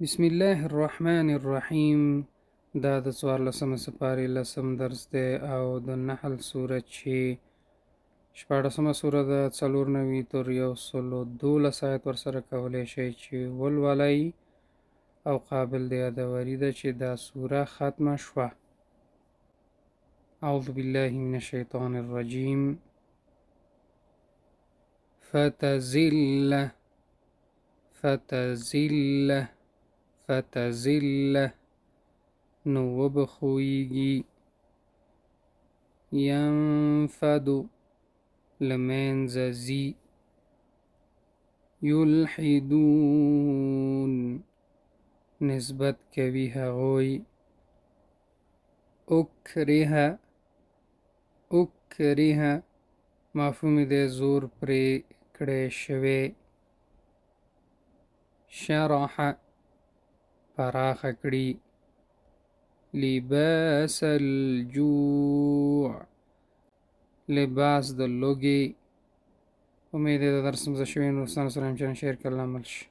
بسم الله الرحمن الرحیم. دا د 14 سپارې لسم درس دی او د نحل سورت چې 14مه سوره ده، 94 تر 112 آیت ورسره کولی شئ چې ولولئ او قابل د یادوري ده چې دا سوره ختمه شوه. اعوذ بالله من الشیطان الرجیم. فتزل نو وبخویږي، ینفد لمنځه ځي، یلحدون نسبت کوي هغوی، اکره مفهوم دی زور پرې کړی شوی، شرح پراخ کړي، لباس الجوع لباس د لوږې. امید د درس مزه شوی نو دوستانو سره هم شیر کړه عمل شي.